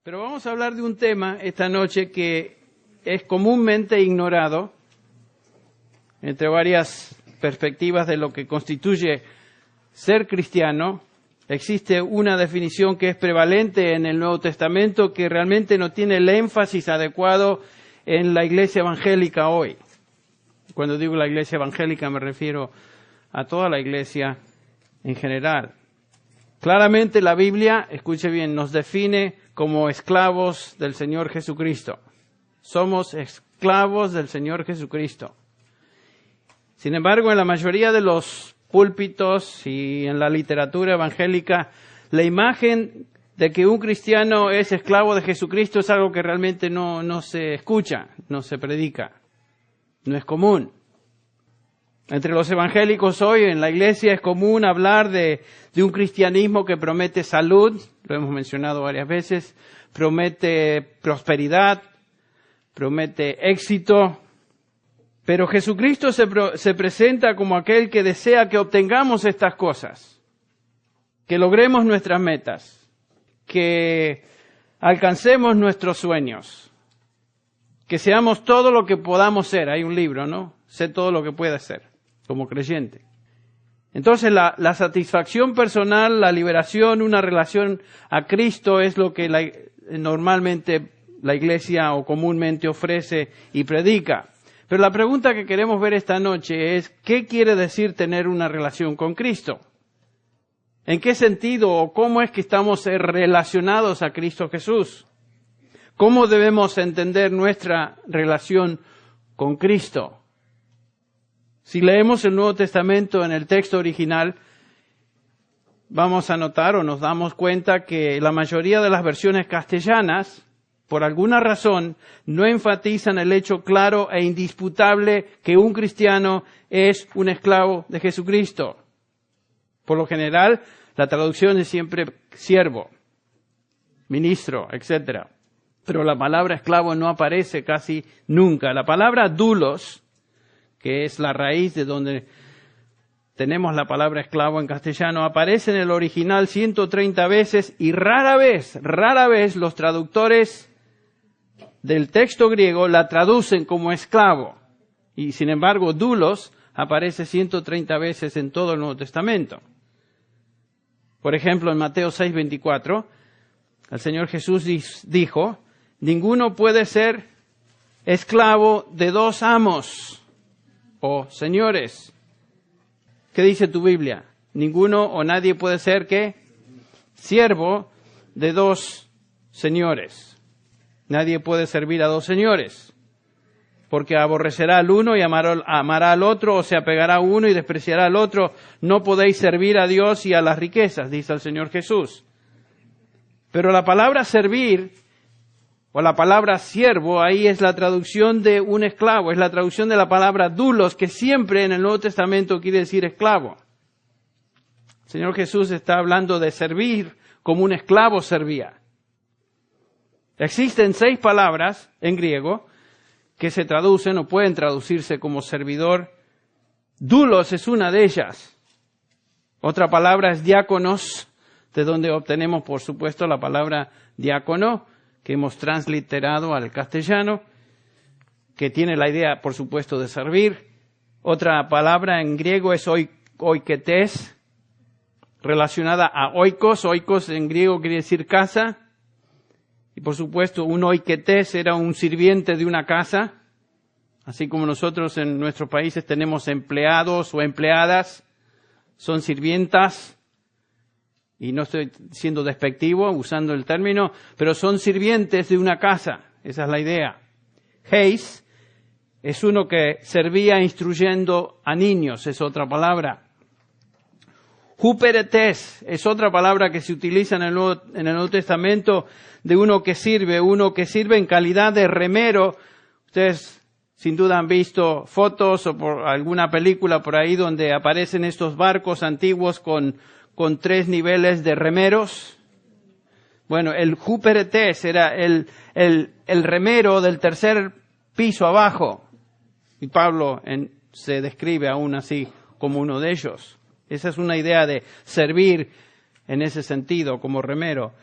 Pero vamos a hablar de un tema esta noche que es comúnmente ignorado entre varias perspectivas de lo que constituye ser cristiano. Existe una definición que es prevalente en el Nuevo Testamento que realmente no tiene el énfasis adecuado en la iglesia evangélica hoy. Cuando digo la iglesia evangélica me refiero a toda la iglesia en general. Claramente la Biblia, escuche bien, nos define como esclavos del Señor Jesucristo. Somos esclavos del Señor Jesucristo. Sin embargo, en la mayoría de los púlpitos y en la literatura evangélica, la imagen de que un cristiano es esclavo de Jesucristo es algo que realmente no se escucha, no se predica, no es común. Entre los evangélicos hoy en la iglesia es común hablar de un cristianismo que promete salud, lo hemos mencionado varias veces, promete prosperidad, promete éxito, pero Jesucristo se presenta como aquel que desea que obtengamos estas cosas, que logremos nuestras metas, que alcancemos nuestros sueños, que seamos todo lo que podamos ser. Hay un libro, ¿no? Sé todo lo que puedas ser como creyente. Entonces la satisfacción personal, la liberación, una relación a Cristo es lo que normalmente la iglesia o comúnmente ofrece y predica. Pero la pregunta que queremos ver esta noche es, ¿qué quiere decir tener una relación con Cristo? ¿En qué sentido o cómo es que estamos relacionados a Cristo Jesús? ¿Cómo debemos entender nuestra relación con Cristo? Si leemos el Nuevo Testamento en el texto original, vamos a notar o nos damos cuenta que la mayoría de las versiones castellanas, por alguna razón, no enfatizan el hecho claro e indisputable que un cristiano es un esclavo de Jesucristo. Por lo general, la traducción es siempre siervo, ministro, etc. Pero la palabra esclavo no aparece casi nunca. La palabra doulos, que es la raíz de donde tenemos la palabra esclavo en castellano, aparece en el original 130 veces y rara vez los traductores del texto griego la traducen como esclavo. Y sin embargo, doulos aparece 130 veces en todo el Nuevo Testamento. Por ejemplo, en Mateo 6:24, el Señor Jesús dijo, ninguno puede ser esclavo de dos amos o señores. ¿Qué dice tu Biblia? Ninguno o nadie puede ser, ¿qué? Siervo de dos señores. Nadie puede servir a dos señores, porque aborrecerá al uno y amará al otro, o se apegará a uno y despreciará al otro. No podéis servir a Dios y a las riquezas, dice el Señor Jesús. Pero la palabra servir o la palabra siervo, ahí es la traducción de un esclavo, es la traducción de la palabra doulos, que siempre en el Nuevo Testamento quiere decir esclavo. El Señor Jesús está hablando de servir como un esclavo servía. Existen 6 palabras en griego que se traducen o pueden traducirse como servidor. Doulos es una de ellas. Otra palabra es diáconos, de donde obtenemos, por supuesto, la palabra diácono, que hemos transliterado al castellano, que tiene la idea, por supuesto, de servir. Otra palabra en griego es oiketes, relacionada a oikos. Oikos en griego quiere decir casa. Y por supuesto, un oiketes era un sirviente de una casa. Así como nosotros en nuestros países tenemos empleados o empleadas, son sirvientas. Y no estoy siendo despectivo usando el término, pero son sirvientes de una casa. Esa es la idea. Heis es uno que servía instruyendo a niños, es otra palabra. Huperetes es otra palabra que se utiliza en el Nuevo Testamento de uno que sirve en calidad de remero. Ustedes sin duda han visto fotos o por alguna película por ahí donde aparecen estos barcos antiguos con 3 niveles de remeros. Bueno, el huperetes era el remero del tercer piso abajo. Y Pablo se describe aún así como uno de ellos. Esa es una idea de servir en ese sentido como remero.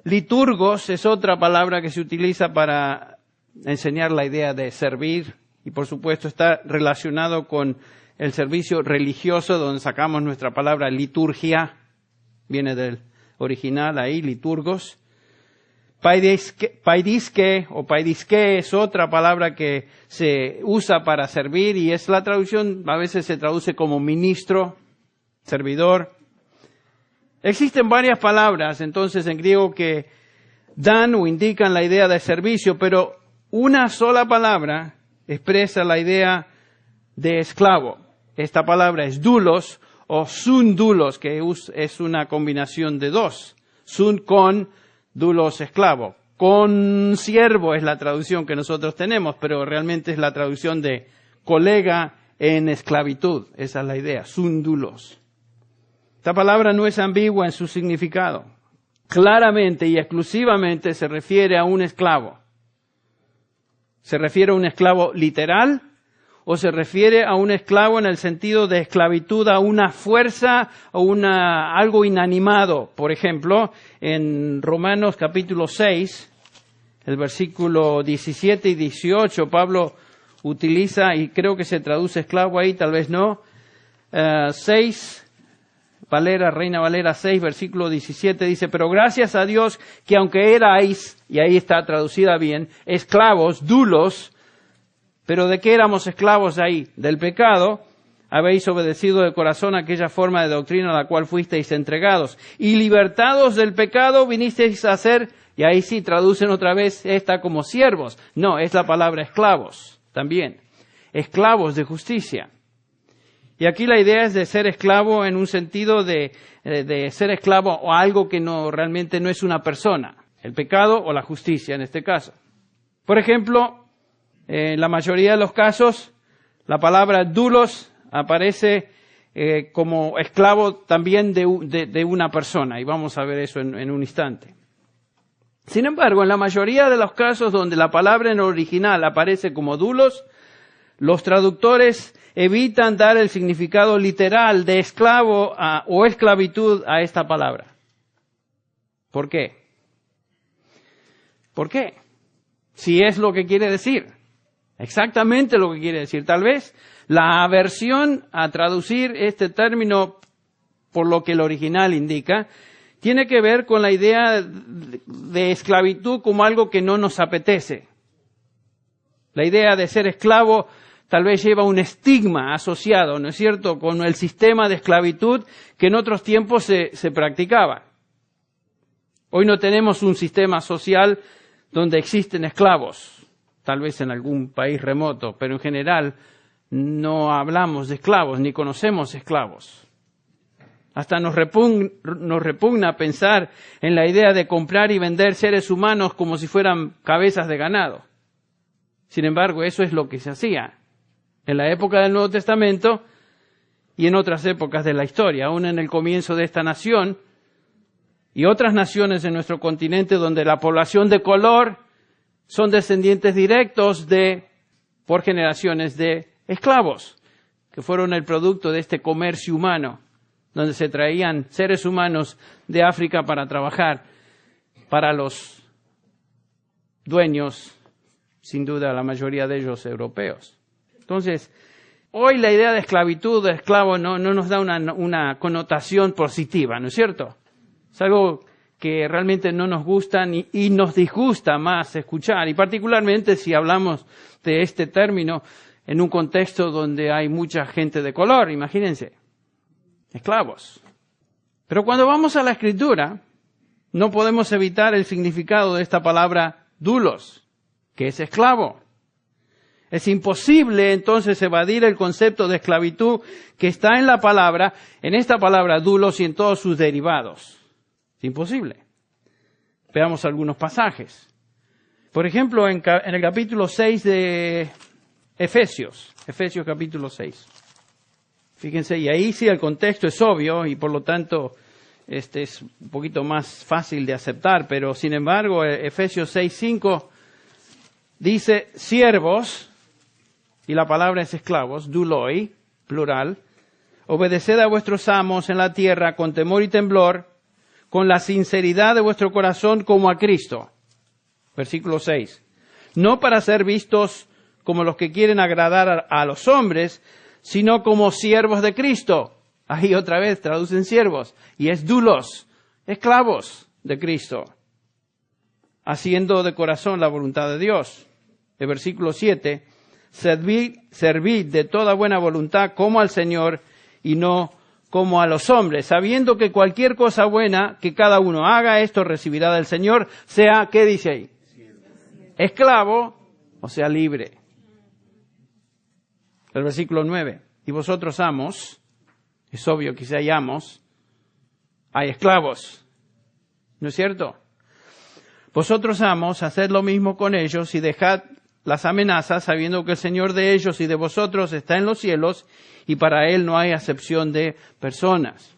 Liturgos es otra palabra que se utiliza para enseñar la idea de servir y por supuesto está relacionado con el servicio religioso donde sacamos nuestra palabra liturgia, viene del original ahí, liturgos. Paidiske o paidisque es otra palabra que se usa para servir y es la traducción, a veces se traduce como ministro, servidor. Existen varias palabras entonces en griego que dan o indican la idea de servicio, pero una sola palabra expresa la idea de esclavo. Esta palabra es doulos o sun doulos, que es una combinación de dos. Sun con doulos esclavo. Con siervo es la traducción que nosotros tenemos, pero realmente es la traducción de colega en esclavitud. Esa es la idea, sun doulos. Esta palabra no es ambigua en su significado. Claramente y exclusivamente se refiere a un esclavo. ¿Se refiere a un esclavo literal o se refiere a un esclavo en el sentido de esclavitud a una fuerza o algo inanimado? Por ejemplo, en Romanos capítulo 6, el versículo 17 y 18, Pablo utiliza, y creo que se traduce esclavo ahí, tal vez no, 6, Reina Valera 6, versículo 17, dice, pero gracias a Dios que aunque erais, y ahí está traducida bien, esclavos, doulos, pero ¿de qué éramos esclavos ahí? Del pecado, habéis obedecido de corazón aquella forma de doctrina a la cual fuisteis entregados, y libertados del pecado vinisteis a ser, y ahí sí traducen otra vez esta como siervos. No, es la palabra esclavos también, esclavos de justicia. Y aquí la idea es de ser esclavo en un sentido de ser esclavo o algo que realmente no es una persona, el pecado o la justicia en este caso. Por ejemplo, en la mayoría de los casos, la palabra doulos aparece como esclavo también de una persona, y vamos a ver eso en un instante. Sin embargo, en la mayoría de los casos donde la palabra en original aparece como doulos, los traductores evitan dar el significado literal de esclavo o esclavitud a esta palabra. ¿Por qué? ¿Por qué? Si es lo que quiere decir. Exactamente lo que quiere decir. Tal vez la aversión a traducir este término por lo que el original indica tiene que ver con la idea de esclavitud como algo que no nos apetece. La idea de ser esclavo tal vez lleva un estigma asociado, ¿no es cierto?, con el sistema de esclavitud que en otros tiempos se practicaba. Hoy no tenemos un sistema social donde existen esclavos, tal vez en algún país remoto, pero en general no hablamos de esclavos ni conocemos esclavos. Hasta nos repugna pensar en la idea de comprar y vender seres humanos como si fueran cabezas de ganado. Sin embargo, eso es lo que se hacía en la época del Nuevo Testamento y en otras épocas de la historia, aún en el comienzo de esta nación y otras naciones en nuestro continente donde la población de color son descendientes directos por generaciones de esclavos, que fueron el producto de este comercio humano, donde se traían seres humanos de África para trabajar para los dueños, sin duda la mayoría de ellos europeos. Entonces, hoy la idea de esclavitud, de esclavo, no nos da una connotación positiva, ¿no es cierto? Es algo que realmente no nos gusta y nos disgusta más escuchar, y particularmente si hablamos de este término en un contexto donde hay mucha gente de color, imagínense, esclavos. Pero cuando vamos a la Escritura, no podemos evitar el significado de esta palabra doulos, que es esclavo. Es imposible entonces evadir el concepto de esclavitud que está en esta palabra doulos y en todos sus derivados. Es imposible. Veamos algunos pasajes. Por ejemplo, en el capítulo 6 de Efesios capítulo 6. Fíjense, y ahí sí el contexto es obvio y por lo tanto es un poquito más fácil de aceptar, pero sin embargo Efesios 6:5 dice siervos, y la palabra es esclavos, douloi, plural, obedeced a vuestros amos en la tierra con temor y temblor, con la sinceridad de vuestro corazón como a Cristo. Versículo 6. No para ser vistos como los que quieren agradar a los hombres, sino como siervos de Cristo. Ahí otra vez traducen siervos. Y es doulos, esclavos de Cristo, haciendo de corazón la voluntad de Dios. El versículo 7. Servid de toda buena voluntad como al Señor y no como a los hombres, sabiendo que cualquier cosa buena que cada uno haga, esto recibirá del Señor, sea, ¿qué dice ahí? Esclavo, o sea, libre. El versículo 9. Y vosotros amos, es obvio que si hay amos, hay esclavos. ¿No es cierto? Vosotros amos, haced lo mismo con ellos y dejad las amenazas, sabiendo que el Señor de ellos y de vosotros está en los cielos y para Él no hay acepción de personas.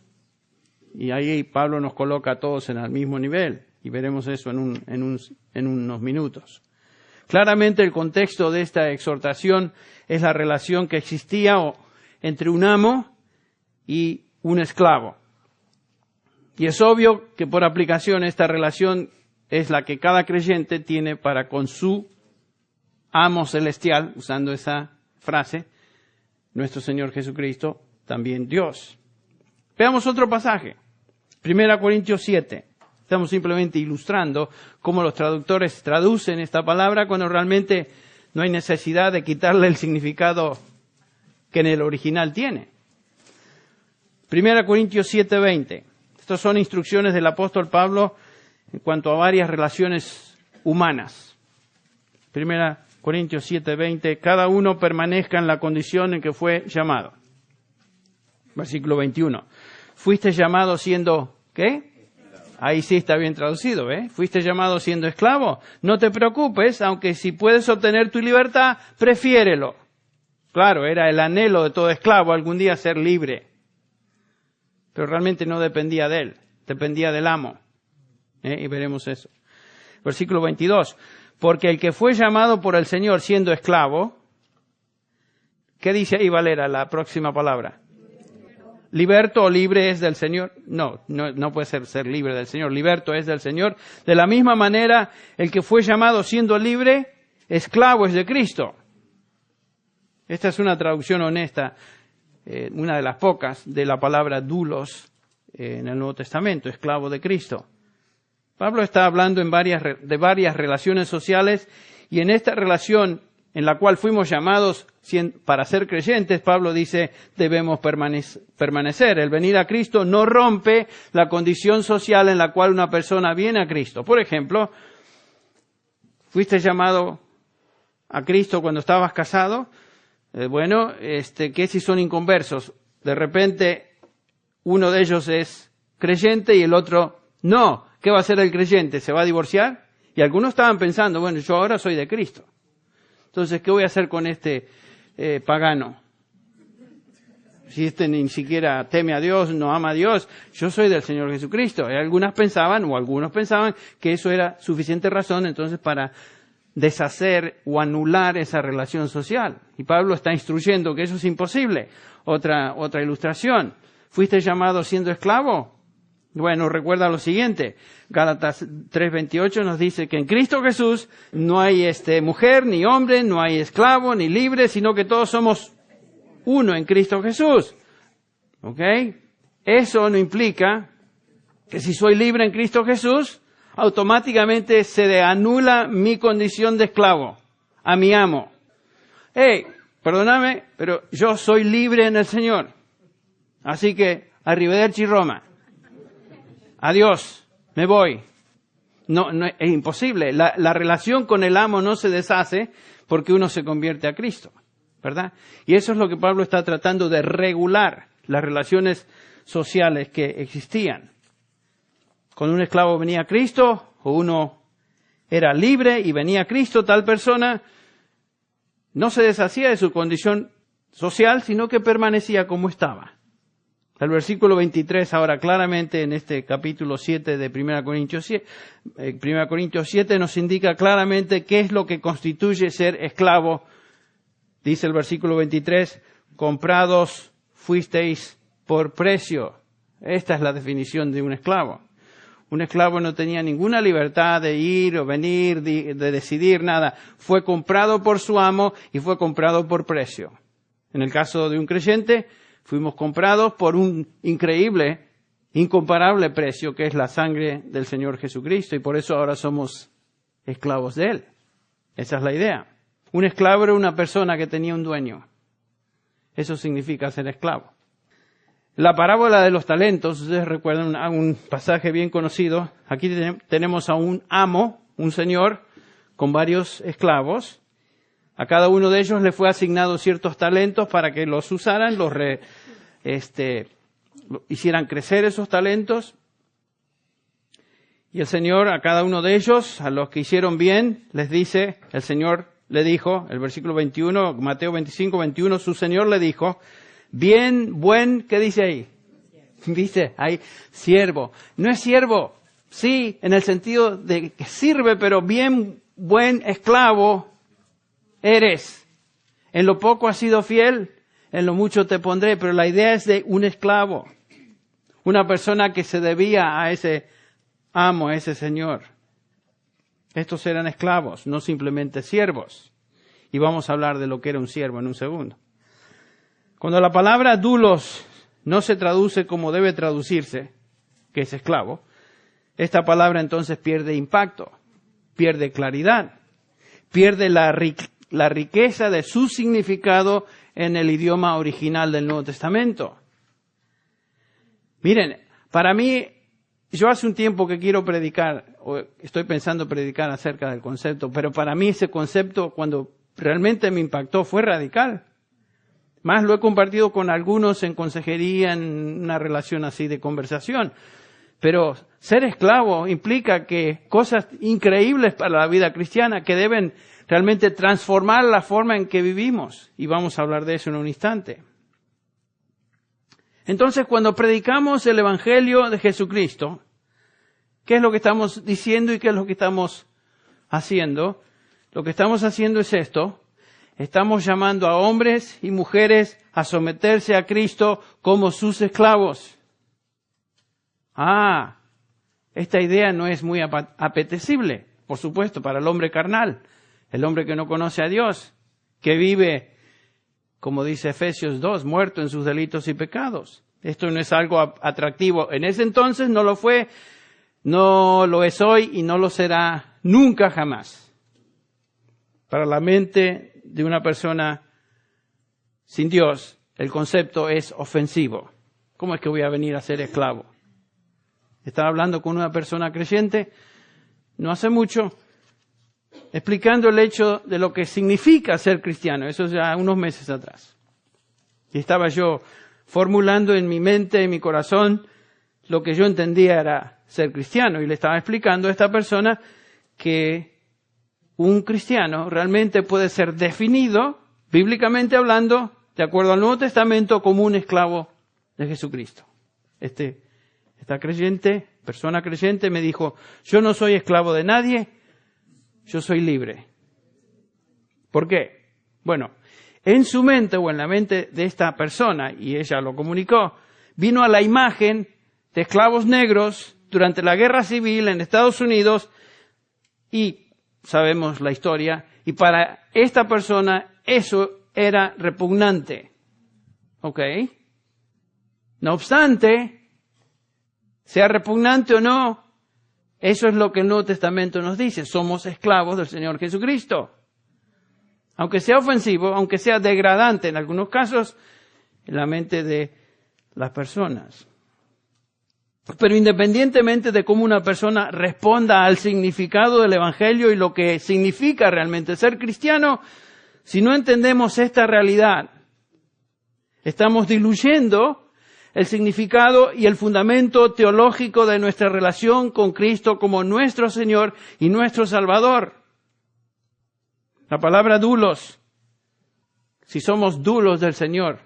Y ahí Pablo nos coloca a todos en el mismo nivel y veremos eso en unos minutos. Claramente el contexto de esta exhortación es la relación que existía entre un amo y un esclavo. Y es obvio que por aplicación esta relación es la que cada creyente tiene para con su amo celestial, usando esa frase, nuestro Señor Jesucristo, también Dios. Veamos otro pasaje, 1 Corintios 7. Estamos simplemente ilustrando cómo los traductores traducen esta palabra cuando realmente no hay necesidad de quitarle el significado que en el original tiene. 1 Corintios 7:20. Estas son instrucciones del apóstol Pablo en cuanto a varias relaciones humanas. 1 Corintios 7:20. Cada uno permanezca en la condición en que fue llamado. Versículo 21. Fuiste llamado siendo, ¿qué? Ahí sí está bien traducido, ¿eh? Fuiste llamado siendo esclavo. No te preocupes, aunque si puedes obtener tu libertad, prefiérelo. Claro, era el anhelo de todo esclavo algún día ser libre. Pero realmente no dependía de él, dependía del amo. Y veremos eso. Versículo 22. Porque el que fue llamado por el Señor siendo esclavo, ¿qué dice ahí Valera, la próxima palabra? Liberto o libre es del Señor. No puede ser libre del Señor. Liberto es del Señor. De la misma manera, el que fue llamado siendo libre, esclavo es de Cristo. Esta es una traducción honesta, una de las pocas, de la palabra doulos en el Nuevo Testamento, esclavo de Cristo. Pablo está hablando de varias relaciones sociales y en esta relación en la cual fuimos llamados para ser creyentes, Pablo dice, debemos permanecer. El venir a Cristo no rompe la condición social en la cual una persona viene a Cristo. Por ejemplo, fuiste llamado a Cristo cuando estabas casado. ¿Qué si son inconversos? De repente, uno de ellos es creyente y el otro no. ¿Qué va a hacer el creyente? ¿Se va a divorciar? Y algunos estaban pensando, bueno, yo ahora soy de Cristo. Entonces, ¿qué voy a hacer con este pagano? Si ni siquiera teme a Dios, no ama a Dios, yo soy del Señor Jesucristo. Y algunos pensaban que eso era suficiente razón entonces para deshacer o anular esa relación social. Y Pablo está instruyendo que eso es imposible. Otra ilustración. ¿Fuiste llamado siendo esclavo? Bueno, recuerda lo siguiente. Gálatas 3:28 nos dice que en Cristo Jesús no hay mujer ni hombre, no hay esclavo ni libre, sino que todos somos uno en Cristo Jesús. ¿Ok? Eso no implica que si soy libre en Cristo Jesús, automáticamente se anula mi condición de esclavo a mi amo. Perdóname, pero yo soy libre en el Señor. Así que, arrivederci Roma. Adiós, me voy. No, es imposible. La relación con el amo no se deshace porque uno se convierte a Cristo, ¿verdad? Y eso es lo que Pablo está tratando de regular, las relaciones sociales que existían. Cuando un esclavo venía a Cristo, o uno era libre y venía a Cristo, tal persona no se deshacía de su condición social, sino que permanecía como estaba. El versículo 23 ahora claramente en este capítulo 7 de 1 Corintios 7 nos indica claramente qué es lo que constituye ser esclavo. Dice el versículo 23, comprados fuisteis por precio. Esta es la definición de un esclavo. Un esclavo no tenía ninguna libertad de ir o venir, de decidir nada. Fue comprado por su amo y fue comprado por precio. En el caso de un creyente, fuimos comprados por un increíble, incomparable precio que es la sangre del Señor Jesucristo, y por eso ahora somos esclavos de Él. Esa es la idea. Un esclavo era una persona que tenía un dueño. Eso significa ser esclavo. La parábola de los talentos, ustedes recuerdan un pasaje bien conocido. Aquí tenemos a un amo, un señor, con varios esclavos. A cada uno de ellos le fue asignado ciertos talentos para que los usaran, hicieran crecer esos talentos. Y el Señor a cada uno de ellos, a los que hicieron bien, les dice, el Señor le dijo, el versículo 21, Mateo 25, 21, su Señor le dijo, bien, buen, ¿qué dice ahí? Dice ahí, siervo. No es siervo, sí, en el sentido de que sirve, pero bien, buen esclavo eres. En lo poco has sido fiel, en lo mucho te pondré, pero la idea es de un esclavo. Una persona que se debía a ese amo, a ese señor. Estos eran esclavos, no simplemente siervos. Y vamos a hablar de lo que era un siervo en un segundo. Cuando la palabra doulos no se traduce como debe traducirse, que es esclavo, esta palabra entonces pierde impacto, pierde claridad, pierde la riqueza de su significado en el idioma original del Nuevo Testamento. Miren, para mí, yo hace un tiempo que quiero predicar, o estoy pensando predicar acerca del concepto, pero para mí ese concepto, cuando realmente me impactó, fue radical. Más lo he compartido con algunos en consejería, en una relación así de conversación. Pero ser esclavo implica que cosas increíbles para la vida cristiana que deben realmente transformar la forma en que vivimos. Y vamos a hablar de eso en un instante. Entonces, cuando predicamos el Evangelio de Jesucristo, ¿qué es lo que estamos diciendo y qué es lo que estamos haciendo? Lo que estamos haciendo es esto. Estamos llamando a hombres y mujeres a someterse a Cristo como sus esclavos. Esta idea no es muy apetecible, por supuesto, para el hombre carnal, el hombre que no conoce a Dios, que vive, como dice Efesios 2, muerto en sus delitos y pecados. Esto no es algo atractivo. En ese entonces no lo fue, no lo es hoy y no lo será nunca jamás. Para la mente de una persona sin Dios, el concepto es ofensivo. ¿Cómo es que voy a venir a ser esclavo? Estaba hablando con una persona creyente no hace mucho, explicando el hecho de lo que significa ser cristiano. Eso ya unos meses atrás. Y estaba yo formulando en mi mente, en mi corazón, lo que yo entendía era ser cristiano. Y le estaba explicando a esta persona que un cristiano realmente puede ser definido, bíblicamente hablando, de acuerdo al Nuevo Testamento, como un esclavo de Jesucristo. Esta persona creyente me dijo, yo no soy esclavo de nadie, yo soy libre. ¿Por qué? Bueno, en su mente o en la mente de esta persona, y ella lo comunicó, vino a la imagen de esclavos negros durante la Guerra Civil en Estados Unidos y sabemos la historia, y para esta persona eso era repugnante. ¿Ok? No obstante, sea repugnante o no, eso es lo que el Nuevo Testamento nos dice. Somos esclavos del Señor Jesucristo. Aunque sea ofensivo, aunque sea degradante en algunos casos, en la mente de las personas. Pero independientemente de cómo una persona responda al significado del Evangelio y lo que significa realmente ser cristiano, si no entendemos esta realidad, estamos diluyendo el significado y el fundamento teológico de nuestra relación con Cristo como nuestro Señor y nuestro Salvador. La palabra doulos, si somos doulos del Señor,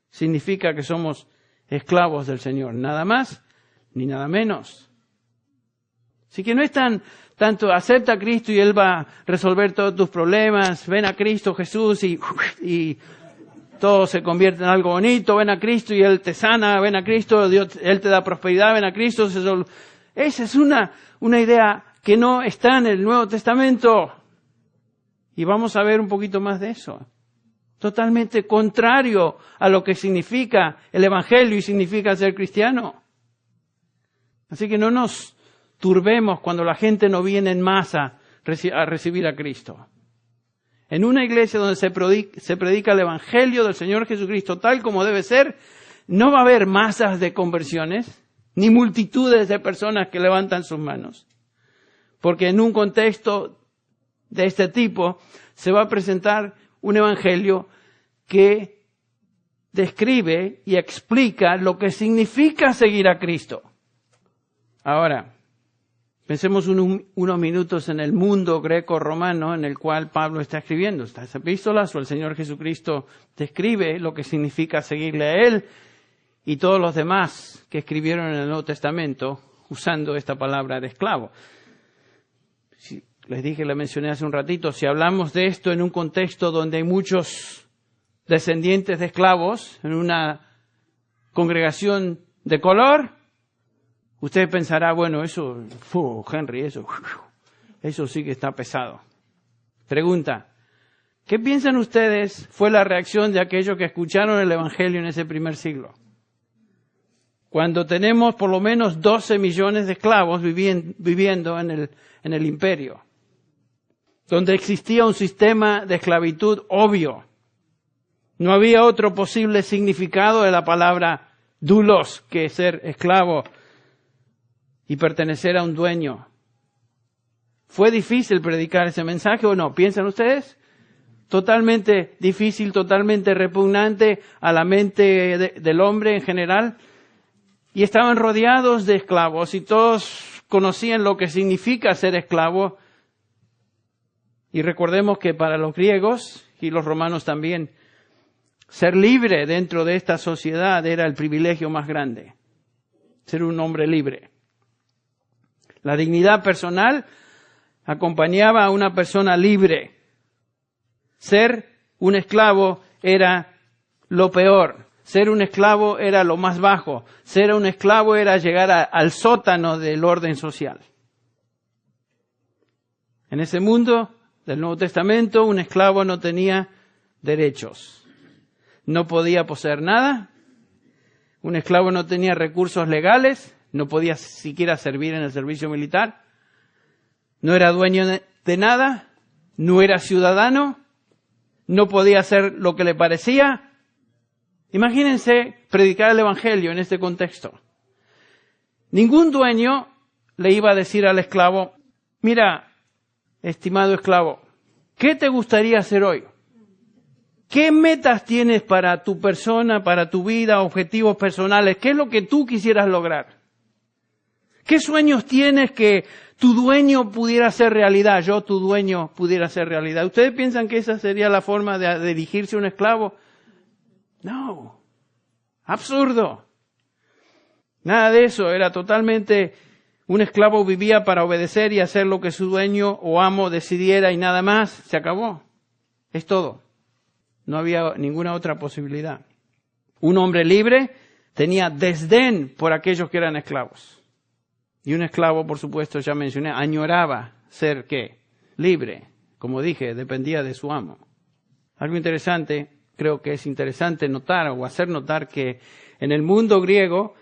significa que somos esclavos del Señor, nada más ni nada menos. Así que no es tanto acepta a Cristo y Él va a resolver todos tus problemas, ven a Cristo Jesús y todo se convierte en algo bonito, ven a Cristo y Él te sana, ven a Cristo, Dios, Él te da prosperidad, ven a Cristo. Esa es una idea que no está en el Nuevo Testamento. Y vamos a ver un poquito más de eso. Totalmente contrario a lo que significa el Evangelio y significa ser cristiano. Así que no nos turbemos cuando la gente no viene en masa a recibir a Cristo. En una iglesia donde se predica el Evangelio del Señor Jesucristo tal como debe ser, no va a haber masas de conversiones, ni multitudes de personas que levantan sus manos. Porque en un contexto de este tipo se va a presentar un evangelio que describe y explica lo que significa seguir a Cristo. Ahora, pensemos unos minutos en el mundo greco-romano en el cual Pablo está escribiendo estas epístolas, o el Señor Jesucristo describe lo que significa seguirle a Él, y todos los demás que escribieron en el Nuevo Testamento usando esta palabra de esclavo. Les dije, le mencioné hace un ratito, si hablamos de esto en un contexto donde hay muchos descendientes de esclavos, en una congregación de color, usted pensará, bueno, eso, Henry, eso sí que está pesado. Pregunta, ¿qué piensan ustedes fue la reacción de aquellos que escucharon el Evangelio en ese primer siglo? Cuando tenemos por lo menos 12 millones de esclavos viviendo en el imperio, donde existía un sistema de esclavitud obvio. No había otro posible significado de la palabra doulos que ser esclavo y pertenecer a un dueño. ¿Fue difícil predicar ese mensaje o no? ¿Piensan ustedes? Totalmente difícil, totalmente repugnante a la mente del hombre en general. Y estaban rodeados de esclavos y todos conocían lo que significa ser esclavo. Y recordemos que para los griegos y los romanos también, ser libre dentro de esta sociedad era el privilegio más grande. Ser un hombre libre. La dignidad personal acompañaba a una persona libre. Ser un esclavo era lo peor. Ser un esclavo era lo más bajo. Ser un esclavo era llegar al sótano del orden social. En ese mundo del Nuevo Testamento, un esclavo no tenía derechos. No podía poseer nada. Un esclavo no tenía recursos legales. No podía siquiera servir en el servicio militar. No era dueño de nada. No era ciudadano. No podía hacer lo que le parecía. Imagínense predicar el Evangelio en este contexto. Ningún dueño le iba a decir al esclavo, mira, estimado esclavo, ¿qué te gustaría hacer hoy? ¿Qué metas tienes para tu persona, para tu vida, objetivos personales? ¿Qué es lo que tú quisieras lograr? ¿Qué sueños tienes que tu dueño pudiera hacer realidad? Yo, tu dueño, pudiera hacer realidad. ¿Ustedes piensan que esa sería la forma de dirigirse a un esclavo? No, absurdo. Nada de eso, era totalmente, un esclavo vivía para obedecer y hacer lo que su dueño o amo decidiera y nada más, se acabó. Es todo. No había ninguna otra posibilidad. Un hombre libre tenía desdén por aquellos que eran esclavos. Y un esclavo, por supuesto, ya mencioné, añoraba ser, ¿qué? Libre. Como dije, dependía de su amo. Algo interesante, creo que es interesante notar o hacer notar que en el mundo griego,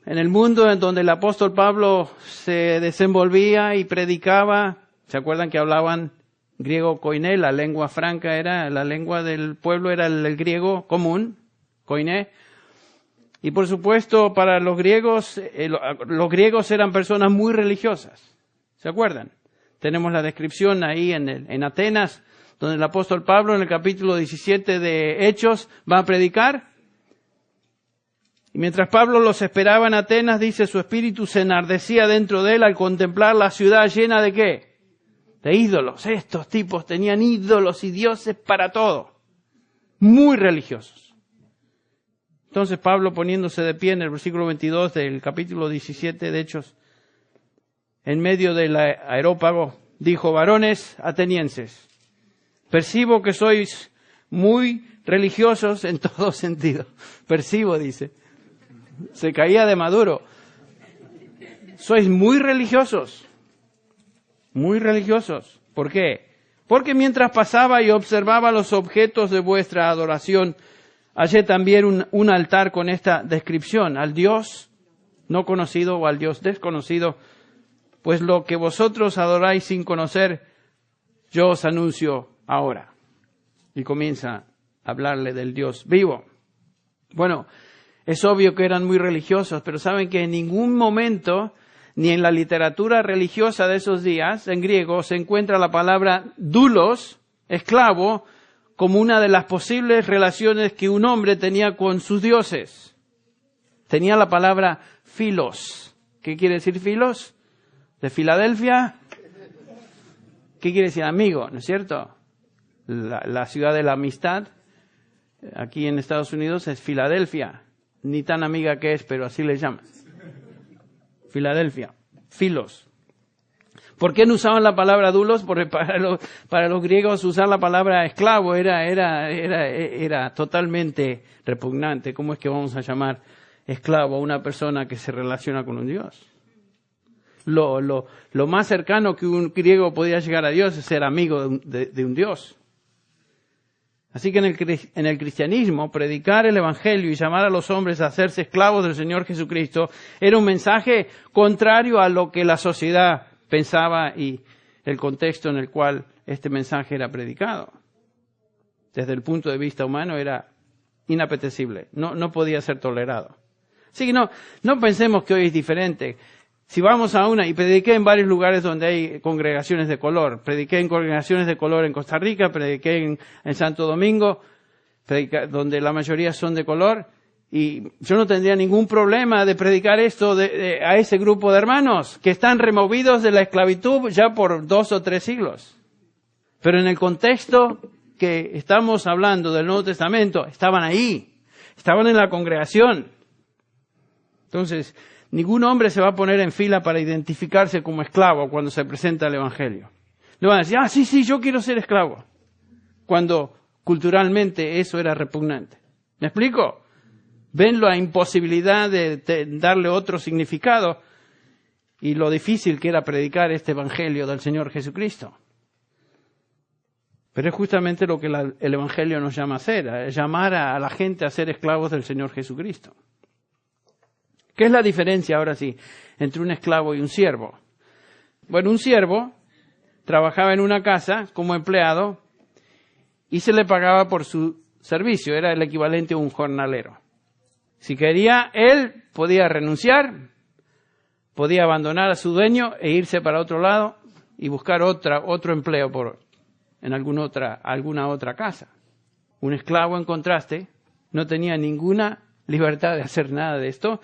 en el mundo en donde el apóstol Pablo se desenvolvía y predicaba, ¿se acuerdan que hablaban griego koiné? La lengua franca era, la lengua del pueblo era el griego común, koiné. Y por supuesto, para los griegos eran personas muy religiosas. ¿Se acuerdan? Tenemos la descripción ahí en Atenas, donde el apóstol Pablo en el capítulo 17 de Hechos va a predicar. Y mientras Pablo los esperaba en Atenas, dice, su espíritu se enardecía dentro de él al contemplar la ciudad llena de ¿qué? De ídolos. Estos tipos tenían ídolos y dioses para todo. Muy religiosos. Entonces Pablo, poniéndose de pie en el versículo 22 del capítulo 17 de Hechos, en medio del areópago, dijo, varones atenienses, percibo que sois muy religiosos en todo sentido. Percibo, dice. Se caía de maduro. sois muy religiosos. Muy religiosos. ¿Por qué? Porque mientras pasaba y observaba los objetos de vuestra adoración, hallé también un altar con esta descripción: al Dios no conocido o al Dios desconocido, pues lo que vosotros adoráis sin conocer, yo os anuncio ahora. Y comienza a hablarle del Dios vivo. Bueno, es obvio que eran muy religiosos, pero saben que en ningún momento, ni en la literatura religiosa de esos días, en griego, se encuentra la palabra doulos, esclavo, como una de las posibles relaciones que un hombre tenía con sus dioses. Tenía la palabra philos. ¿Qué quiere decir philos? ¿De Filadelfia? ¿Qué quiere decir amigo? ¿No es cierto? La ciudad de la amistad, aquí en Estados Unidos, es Filadelfia. Ni tan amiga que es, pero así le llaman. Filadelfia, filos. ¿Por qué no usaban la palabra doulos? Porque para los griegos usar la palabra esclavo era totalmente repugnante. ¿Cómo es que vamos a llamar esclavo a una persona que se relaciona con un dios? Lo más cercano que un griego podía llegar a Dios es ser amigo de un dios. Así que en el cristianismo, predicar el evangelio y llamar a los hombres a hacerse esclavos del Señor Jesucristo era un mensaje contrario a lo que la sociedad pensaba y el contexto en el cual este mensaje era predicado. Desde el punto de vista humano era inapetecible, no podía ser tolerado. Así que no pensemos que hoy es diferente. Si vamos y prediqué en varios lugares donde hay congregaciones de color. Prediqué en congregaciones de color en Costa Rica, prediqué en Santo Domingo, donde la mayoría son de color. Y yo no tendría ningún problema de predicar esto a ese grupo de hermanos que están removidos de la esclavitud ya por 2 o 3 siglos. Pero en el contexto que estamos hablando del Nuevo Testamento, estaban ahí, estaban en la congregación. Entonces, ningún hombre se va a poner en fila para identificarse como esclavo cuando se presenta el Evangelio. No van a decir, sí, yo quiero ser esclavo. Cuando culturalmente eso era repugnante. ¿Me explico? Ven la imposibilidad de darle otro significado y lo difícil que era predicar este Evangelio del Señor Jesucristo. Pero es justamente lo que el Evangelio nos llama a hacer, a llamar a la gente a ser esclavos del Señor Jesucristo. ¿Qué es la diferencia, ahora sí, entre un esclavo y un siervo? Bueno, un siervo trabajaba en una casa como empleado y se le pagaba por su servicio, era el equivalente a un jornalero. Si quería, él podía renunciar, podía abandonar a su dueño e irse para otro lado y buscar otro empleo en alguna otra casa. Un esclavo, en contraste, no tenía ninguna libertad de hacer nada de esto.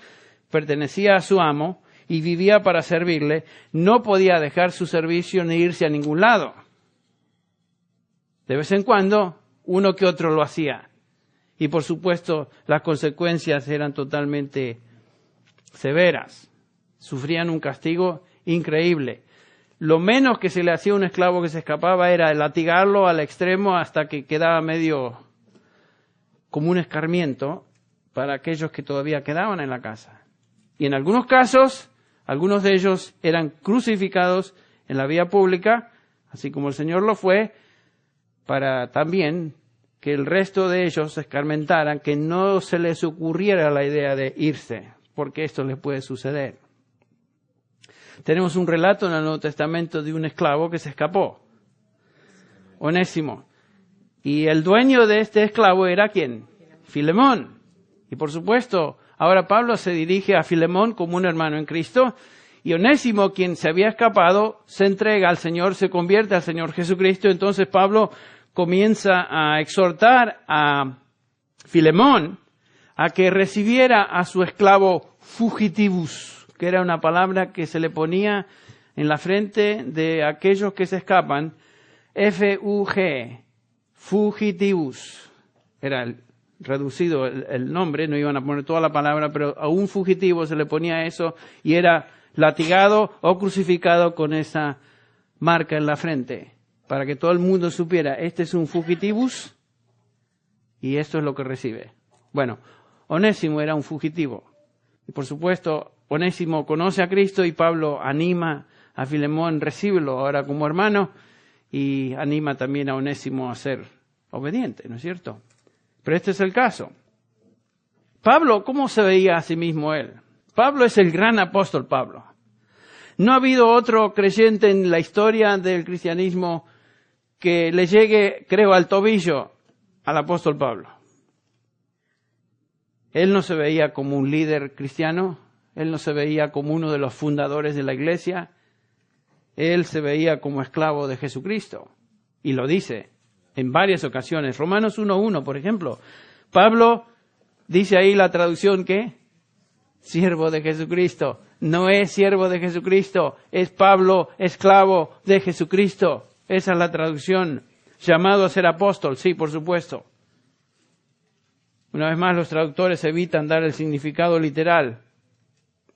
Pertenecía a su amo y vivía para servirle, no podía dejar su servicio ni irse a ningún lado. De vez en cuando, uno que otro lo hacía. Y por supuesto, las consecuencias eran totalmente severas. Sufrían un castigo increíble. Lo menos que se le hacía a un esclavo que se escapaba era latigarlo al extremo hasta que quedaba medio como un escarmiento para aquellos que todavía quedaban en la casa. Y en algunos casos, algunos de ellos eran crucificados en la vía pública, así como el Señor lo fue, para también que el resto de ellos se escarmentaran, que no se les ocurriera la idea de irse, porque esto les puede suceder. Tenemos un relato en el Nuevo Testamento de un esclavo que se escapó, Onésimo. Y el dueño de este esclavo era ¿quién? Filemón. Y por supuesto, ahora Pablo se dirige a Filemón como un hermano en Cristo, y Onésimo, quien se había escapado, se entrega al Señor, se convierte al Señor Jesucristo. Entonces Pablo comienza a exhortar a Filemón a que recibiera a su esclavo fugitivus, que era una palabra que se le ponía en la frente de aquellos que se escapan, F-U-G, fugitivus, era reducido el nombre, no iban a poner toda la palabra, pero a un fugitivo se le ponía eso y era latigado o crucificado con esa marca en la frente, para que todo el mundo supiera, este es un fugitivus y esto es lo que recibe. Bueno, Onésimo era un fugitivo y por supuesto Onésimo conoce a Cristo y Pablo anima a Filemón, recíbelo ahora como hermano, y anima también a Onésimo a ser obediente, ¿no es cierto? Pero este es el caso. Pablo, ¿cómo se veía a sí mismo él? Pablo es el gran apóstol Pablo. No ha habido otro creyente en la historia del cristianismo que le llegue, creo, al tobillo al apóstol Pablo. Él no se veía como un líder cristiano, él no se veía como uno de los fundadores de la iglesia, él se veía como esclavo de Jesucristo. Y lo dice en varias ocasiones. Romanos 1:1, por ejemplo. Pablo dice ahí la traducción que siervo de Jesucristo. No es siervo de Jesucristo, es Pablo, esclavo de Jesucristo. Esa es la traducción. Llamado a ser apóstol, sí, por supuesto. Una vez más, los traductores evitan dar el significado literal.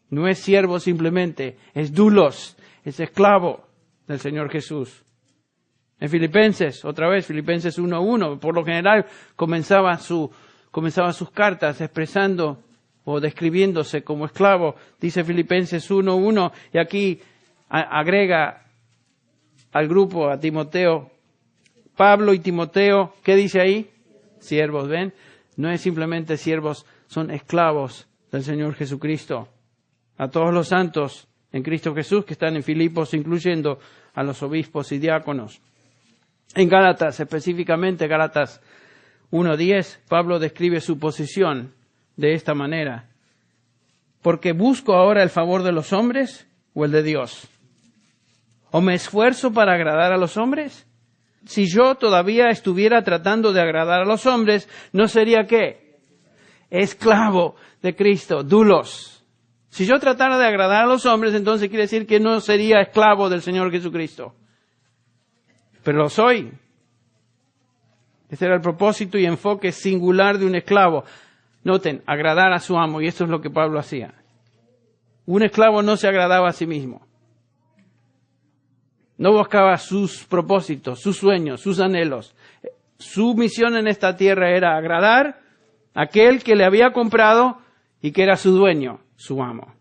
No es siervo simplemente, es doulos, es esclavo del Señor Jesús. En Filipenses, otra vez, Filipenses 1:1, por lo general comenzaba sus cartas expresando o describiéndose como esclavo. Dice Filipenses 1:1, y aquí agrega al grupo, a Timoteo, Pablo y Timoteo, ¿qué dice ahí? Siervos, ¿ven? No es simplemente siervos, son esclavos del Señor Jesucristo. A todos los santos en Cristo Jesús que están en Filipos, incluyendo a los obispos y diáconos. En Gálatas, específicamente Gálatas 1:10, Pablo describe su posición de esta manera. Porque busco ahora el favor de los hombres o el de Dios. ¿O me esfuerzo para agradar a los hombres? Si yo todavía estuviera tratando de agradar a los hombres, ¿no sería qué? Esclavo de Cristo, doulos. Si yo tratara de agradar a los hombres, entonces quiere decir que no sería esclavo del Señor Jesucristo. Pero lo soy. Ese era el propósito y enfoque singular de un esclavo. Noten, agradar a su amo, y esto es lo que Pablo hacía. Un esclavo no se agradaba a sí mismo. No buscaba sus propósitos, sus sueños, sus anhelos. Su misión en esta tierra era agradar a aquel que le había comprado y que era su dueño, su amo.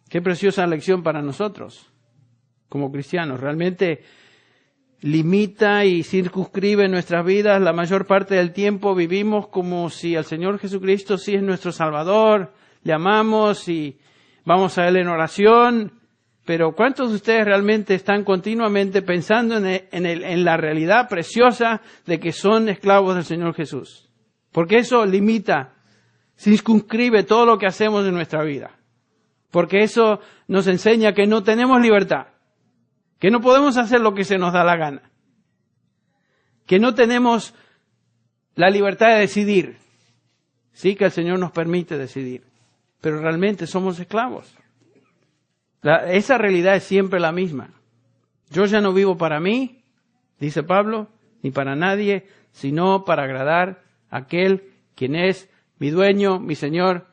Qué preciosa lección para nosotros, como cristianos. Realmente limita y circunscribe nuestras vidas. La mayor parte del tiempo vivimos como si el Señor Jesucristo sí es nuestro Salvador, le amamos y vamos a Él en oración. Pero ¿cuántos de ustedes realmente están continuamente pensando en la realidad preciosa de que son esclavos del Señor Jesús? Porque eso limita, circunscribe todo lo que hacemos en nuestra vida. Porque eso nos enseña que no tenemos libertad, que no podemos hacer lo que se nos da la gana, que no tenemos la libertad de decidir. Sí que el Señor nos permite decidir, pero realmente somos esclavos. Esa realidad es siempre la misma. Yo ya no vivo para mí, dice Pablo, ni para nadie, sino para agradar a aquel quien es mi dueño, mi Señor,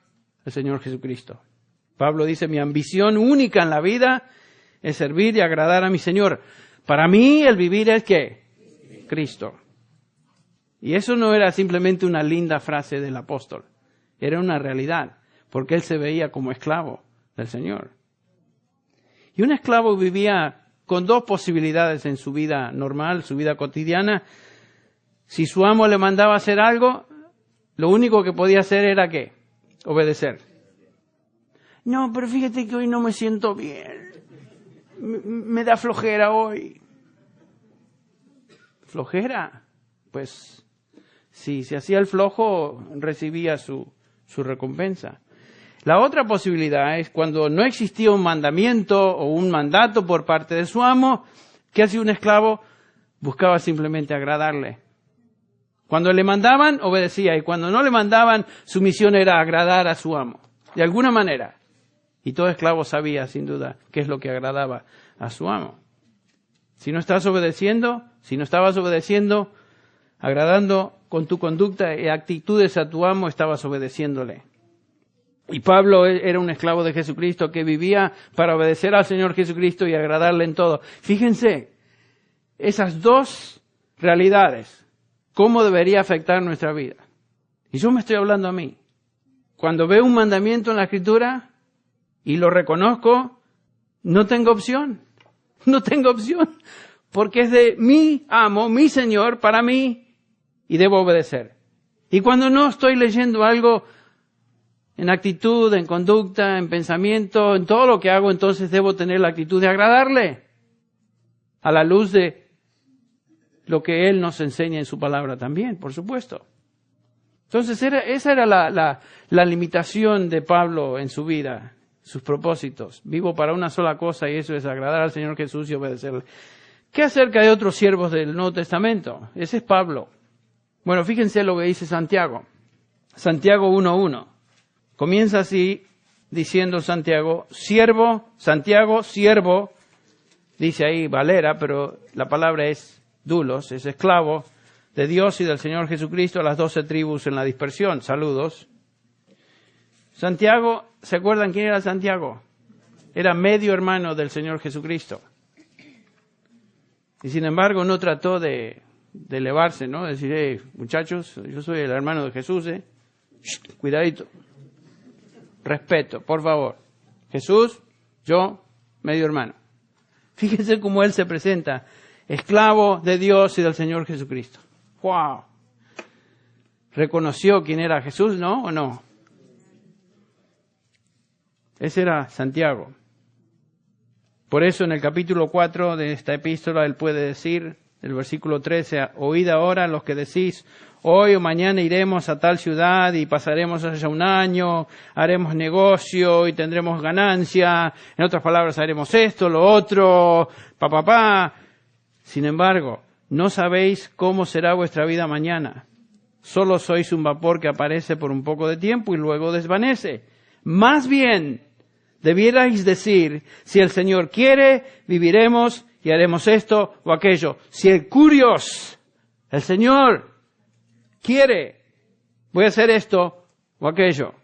el Señor Jesucristo. Pablo dice, mi ambición única en la vida es servir y agradar a mi Señor. Para mí el vivir es ¿qué? Cristo. Y eso no era simplemente una linda frase del apóstol, era una realidad, porque él se veía como esclavo del Señor. Y un esclavo vivía con dos posibilidades en su vida normal, su vida cotidiana. Si su amo le mandaba hacer algo, lo único que podía hacer era ¿qué? Obedecer. No, pero fíjate que hoy no me siento bien. Me da flojera hoy. ¿Flojera? Pues si se hacía el flojo, recibía su recompensa. La otra posibilidad es cuando no existía un mandamiento o un mandato por parte de su amo, ¿qué hacía un esclavo? Buscaba simplemente agradarle. Cuando le mandaban, obedecía, y cuando no le mandaban, su misión era agradar a su amo, de alguna manera. Y todo esclavo sabía, sin duda, qué es lo que agradaba a su amo. Si no estabas obedeciendo, agradando con tu conducta y actitudes a tu amo, estabas obedeciéndole. Y Pablo era un esclavo de Jesucristo que vivía para obedecer al Señor Jesucristo y agradarle en todo. Fíjense, esas dos realidades, cómo debería afectar nuestra vida. Y yo me estoy hablando a mí. cuando veo un mandamiento en la Escritura y lo reconozco, no tengo opción. No tengo opción. Porque es de mi amo, mi Señor, para mí, y debo obedecer. Y cuando no estoy leyendo algo en actitud, en conducta, en pensamiento, en todo lo que hago, entonces debo tener la actitud de agradarle a la luz de lo que Él nos enseña en su palabra también, por supuesto. Entonces esa era la limitación de Pablo en su vida, sus propósitos. Vivo para una sola cosa y eso es agradar al Señor Jesús y obedecerle. ¿Qué acerca de otros siervos del Nuevo Testamento? Ese es Pablo. Bueno, fíjense lo que dice Santiago. Santiago 1:1. Comienza así diciendo Santiago, siervo, dice ahí Valera, pero la palabra es dulos, es esclavo de Dios y del Señor Jesucristo a las 12 tribus en la dispersión. Saludos. Santiago, ¿se acuerdan quién era Santiago? Era medio hermano del Señor Jesucristo. Y sin embargo no trató de elevarse, ¿no? Decir, muchachos, yo soy el hermano de Jesús, Shh, cuidadito. Respeto, por favor. Jesús, yo, medio hermano. Fíjense cómo él se presenta, esclavo de Dios y del Señor Jesucristo. ¡Wow! ¿Reconoció quién era Jesús, no? ¿O no? Ese era Santiago. Por eso en el capítulo 4 de esta epístola él puede decir, el versículo 13, oíd ahora los que decís, hoy o mañana iremos a tal ciudad y pasaremos allá un año, haremos negocio y tendremos ganancia, en otras palabras haremos esto, lo otro, Sin embargo, no sabéis cómo será vuestra vida mañana. Solo sois un vapor que aparece por un poco de tiempo y luego desvanece. Más bien, debierais decir, si el Señor quiere, viviremos y haremos esto o aquello. Si el curios, el Señor quiere, voy a hacer esto o aquello.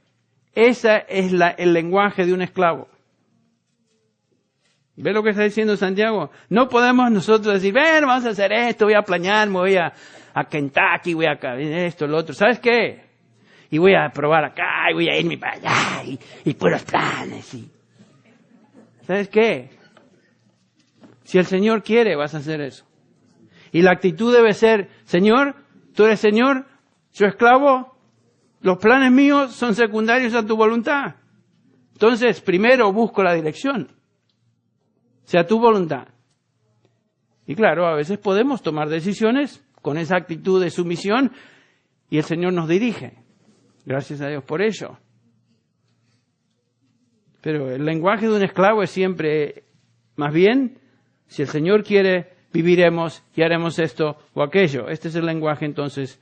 Ese es el lenguaje de un esclavo. ¿Ve lo que está diciendo Santiago? No podemos nosotros decir, vamos a hacer esto, voy a planear, me voy a Kentucky, voy a esto, lo otro. ¿Sabes qué? Y voy a probar acá, y voy a irme para allá, y puros planes. ¿Sabes qué? Si el Señor quiere, vas a hacer eso. Y la actitud debe ser, Señor, tú eres Señor, yo esclavo, los planes míos son secundarios a tu voluntad. Entonces, primero busco la dirección, sea tu voluntad. Y claro, a veces podemos tomar decisiones con esa actitud de sumisión y el Señor nos dirige. Gracias a Dios por ello. Pero el lenguaje de un esclavo es siempre, más bien, si el Señor quiere, viviremos y haremos esto o aquello. Este es el lenguaje entonces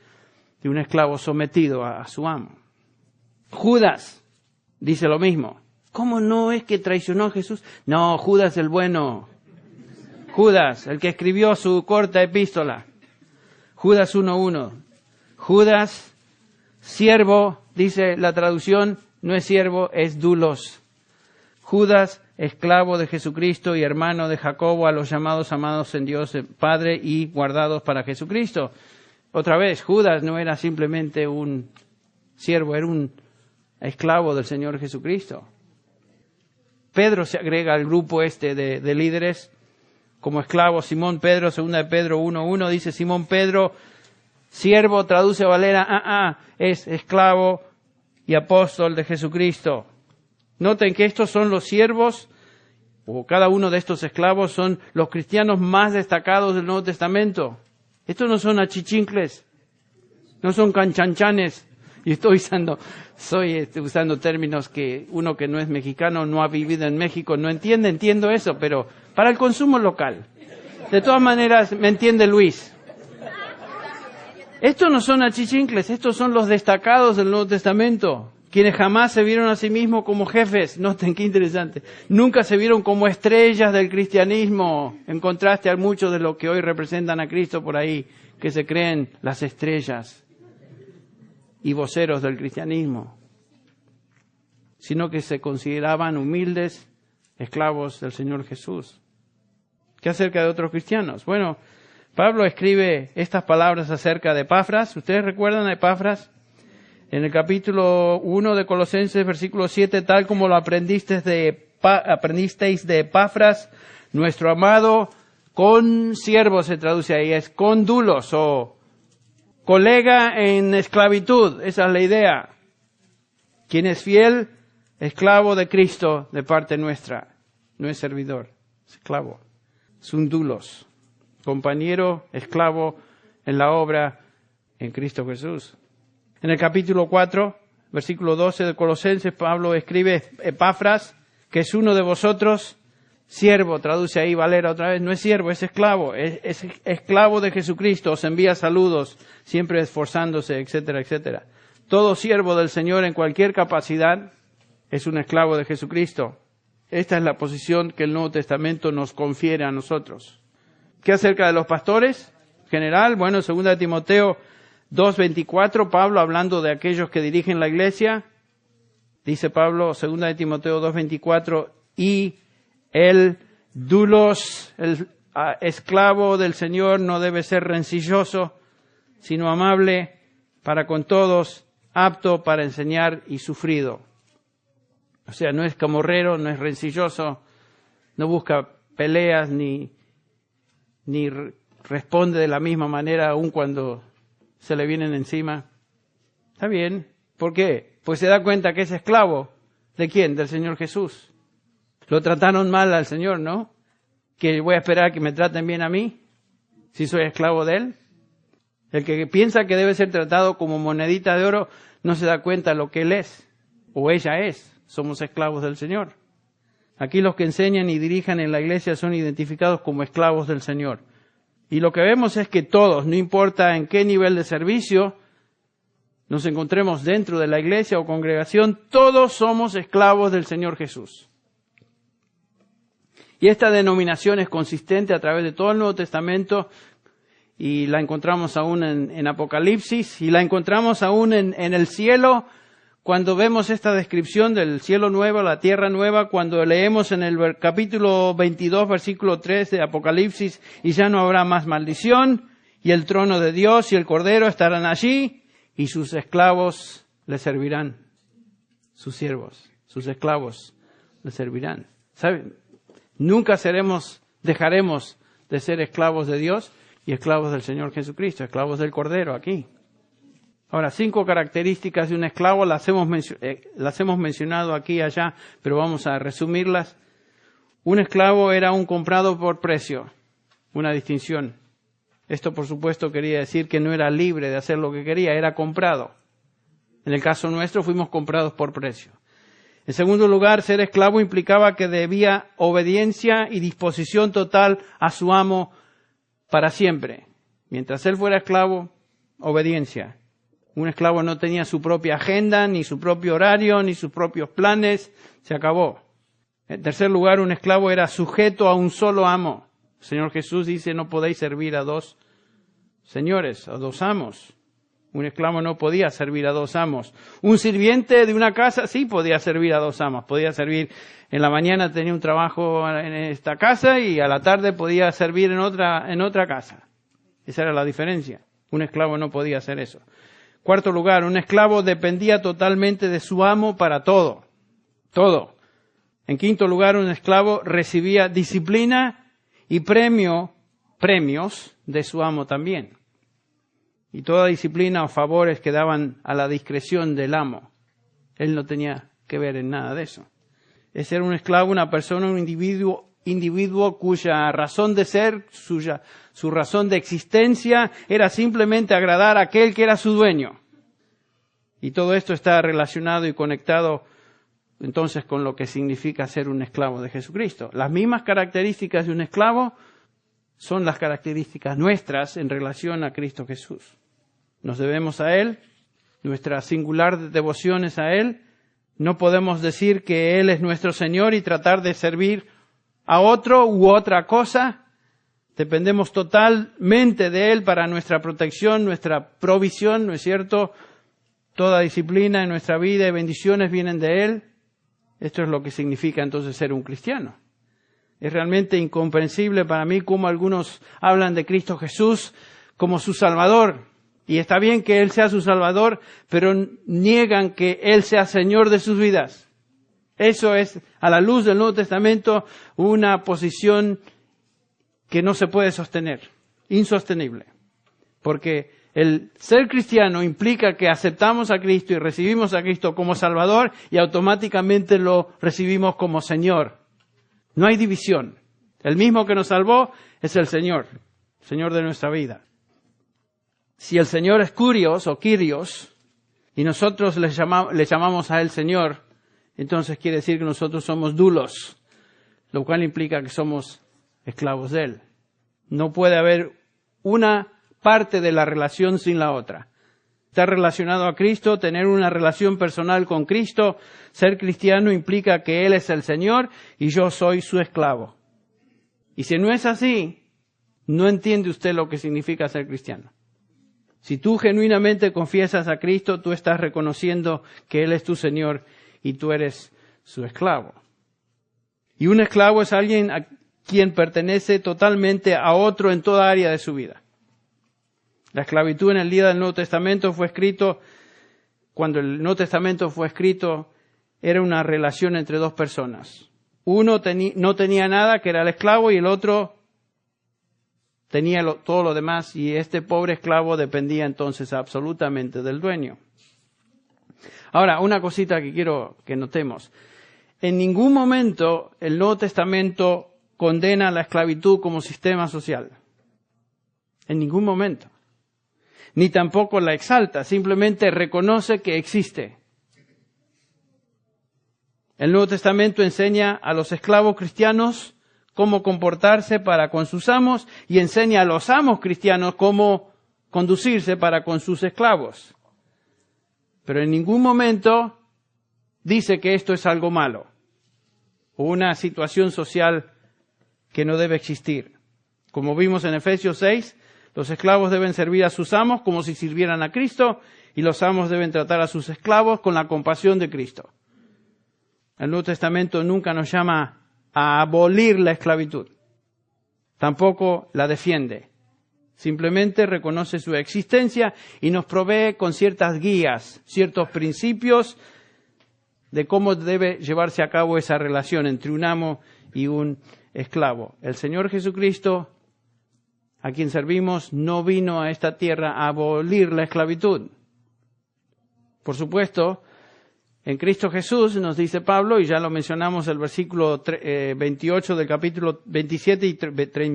de un esclavo sometido a su amo. Judas dice lo mismo. ¿Cómo no es que traicionó a Jesús? No, Judas el bueno. Judas, el que escribió su corta epístola. Judas 1:1. Judas, siervo, dice la traducción, no es siervo, es dulos. Judas, esclavo de Jesucristo y hermano de Jacobo, a los llamados amados en Dios Padre y guardados para Jesucristo. Otra vez, Judas no era simplemente un siervo, era un esclavo del Señor Jesucristo. Pedro se agrega al grupo de líderes como esclavo. Simón Pedro, 2 de Pedro 1:1, dice Simón Pedro, siervo, traduce Valera, es esclavo y apóstol de Jesucristo. Noten que estos son los siervos, o cada uno de estos esclavos son los cristianos más destacados del Nuevo Testamento. Estos no son achichincles, no son canchanchanes. Y estoy usando términos que uno que no es mexicano, no ha vivido en México, no entiende, entiendo eso, pero para el consumo local. De todas maneras, me entiende Luis. Estos no son achichincles, estos son los destacados del Nuevo Testamento, quienes jamás se vieron a sí mismos como jefes. Noten qué interesante. Nunca se vieron como estrellas del cristianismo, en contraste a muchos de los que hoy representan a Cristo por ahí, que se creen las estrellas y voceros del cristianismo, sino que se consideraban humildes esclavos del Señor Jesús. ¿Qué acerca de otros cristianos? Bueno, Pablo escribe estas palabras acerca de Epafras. ¿Ustedes recuerdan a Epafras? En el capítulo 1 de Colosenses, versículo 7, tal como lo aprendisteis de Epafras, nuestro amado consiervo, se traduce ahí, es condulos o colega en esclavitud. Esa es la idea. Quien es fiel, esclavo de Cristo de parte nuestra. No es servidor, es esclavo. Es un dulos, compañero, esclavo en la obra en Cristo Jesús. En el capítulo 4, versículo 12 de Colosenses, Pablo escribe Epafras, que es uno de vosotros, siervo, traduce ahí Valera otra vez, no es siervo, es esclavo, es esclavo de Jesucristo, os envía saludos, siempre esforzándose, etcétera, etcétera. Todo siervo del Señor en cualquier capacidad es un esclavo de Jesucristo. Esta es la posición que el Nuevo Testamento nos confiere a nosotros. ¿Qué acerca de los pastores? En general, bueno, 2 Timoteo 2:24, Pablo hablando de aquellos que dirigen la iglesia, dice Pablo, 2 Timoteo 2:24, y el dulos, el esclavo del Señor, no debe ser rencilloso, sino amable para con todos, apto para enseñar y sufrido. O sea, no es camorrero, no es rencilloso, no busca peleas ni responde de la misma manera aun cuando se le vienen encima. Está bien. ¿Por qué? Pues se da cuenta que es esclavo. ¿De quién? Del Señor Jesús. Lo trataron mal al Señor, ¿no? ¿Que voy a esperar que me traten bien a mí? Si soy esclavo de Él. El que piensa que debe ser tratado como monedita de oro no se da cuenta de lo que Él es. O ella es. Somos esclavos del Señor. Aquí los que enseñan y dirijan en la iglesia son identificados como esclavos del Señor. Y lo que vemos es que todos, no importa en qué nivel de servicio nos encontremos dentro de la iglesia o congregación, todos somos esclavos del Señor Jesús. Y esta denominación es consistente a través de todo el Nuevo Testamento y la encontramos aún en Apocalipsis y la encontramos aún en el cielo. Cuando vemos esta descripción del cielo nuevo, la tierra nueva, cuando leemos en el capítulo 22, versículo 3 de Apocalipsis, y ya no habrá más maldición, y el trono de Dios y el Cordero estarán allí, y sus esclavos le servirán. Sus siervos, sus esclavos le servirán. ¿Saben? Nunca dejaremos de ser esclavos de Dios y esclavos del Señor Jesucristo, esclavos del Cordero aquí. Ahora, 5 características de un esclavo las hemos mencionado aquí y allá, pero vamos a resumirlas. Un esclavo era un comprado por precio, una distinción. Esto, por supuesto, quería decir que no era libre de hacer lo que quería, era comprado. En el caso nuestro, fuimos comprados por precio. En segundo lugar, ser esclavo implicaba que debía obediencia y disposición total a su amo para siempre. Mientras él fuera esclavo, obediencia. Un esclavo no tenía su propia agenda, ni su propio horario, ni sus propios planes. Se acabó. En tercer lugar, un esclavo era sujeto a un solo amo. El Señor Jesús dice, no podéis servir a 2 señores, a 2 amos. Un esclavo no podía servir a 2 amos. Un sirviente de una casa sí podía servir a 2 amos. Podía servir, en la mañana tenía un trabajo en esta casa y a la tarde podía servir en otra casa. Esa era la diferencia. Un esclavo no podía hacer eso. Cuarto lugar, un esclavo dependía totalmente de su amo para todo. Todo. En quinto lugar, un esclavo recibía disciplina y premios de su amo también. Y toda disciplina o favores quedaban a la discreción del amo. Él no tenía que ver en nada de eso. Es ser un esclavo, una persona, un individuo cuya razón de ser, su razón de existencia era simplemente agradar a aquel que era su dueño. Y todo esto está relacionado y conectado entonces con lo que significa ser un esclavo de Jesucristo. Las mismas características de un esclavo son las características nuestras en relación a Cristo Jesús. Nos debemos a Él, nuestra singular devoción es a Él. No podemos decir que Él es nuestro Señor y tratar de servir a otro u otra cosa. Dependemos totalmente de Él para nuestra protección, nuestra provisión, ¿no es cierto? Toda disciplina en nuestra vida y bendiciones vienen de Él. Esto es lo que significa entonces ser un cristiano. Es realmente incomprensible para mí cómo algunos hablan de Cristo Jesús como su Salvador. Y está bien que Él sea su Salvador, pero niegan que Él sea Señor de sus vidas. Eso es, a la luz del Nuevo Testamento, una posición que no se puede sostener, insostenible. Porque el ser cristiano implica que aceptamos a Cristo y recibimos a Cristo como Salvador y automáticamente lo recibimos como Señor. No hay división. El mismo que nos salvó es el Señor de nuestra vida. Si el Señor es Kurios o Kyrios y nosotros le llamamos a Él Señor, entonces quiere decir que nosotros somos doulos, lo cual implica que somos esclavos de Él. No puede haber una parte de la relación sin la otra. Estar relacionado a Cristo, tener una relación personal con Cristo, ser cristiano implica que Él es el Señor y yo soy su esclavo. Y si no es así, no entiende usted lo que significa ser cristiano. Si tú genuinamente confiesas a Cristo, tú estás reconociendo que Él es tu Señor y tú eres su esclavo. Y un esclavo es alguien a quien pertenece totalmente a otro en toda área de su vida. La esclavitud en el día del Nuevo Testamento fue escrito, cuando el Nuevo Testamento fue escrito, era una relación entre dos personas. Uno no tenía nada, que era el esclavo, y el otro tenía todo lo demás, y este pobre esclavo dependía entonces absolutamente del dueño. Ahora, una cosita que quiero que notemos. En ningún momento el Nuevo Testamento condena la esclavitud como sistema social. En ningún momento. Ni tampoco la exalta, simplemente reconoce que existe. El Nuevo Testamento enseña a los esclavos cristianos cómo comportarse para con sus amos y enseña a los amos cristianos cómo conducirse para con sus esclavos. Pero en ningún momento dice que esto es algo malo o una situación social que no debe existir. Como vimos en Efesios 6, los esclavos deben servir a sus amos como si sirvieran a Cristo y los amos deben tratar a sus esclavos con la compasión de Cristo. El Nuevo Testamento nunca nos llama a abolir la esclavitud. Tampoco la defiende. Simplemente reconoce su existencia y nos provee con ciertas guías, ciertos principios de cómo debe llevarse a cabo esa relación entre un amo y un esclavo. El Señor Jesucristo, a quien servimos, no vino a esta tierra a abolir la esclavitud. Por supuesto, en Cristo Jesús, nos dice Pablo, y ya lo mencionamos el versículo 28 del capítulo 27 y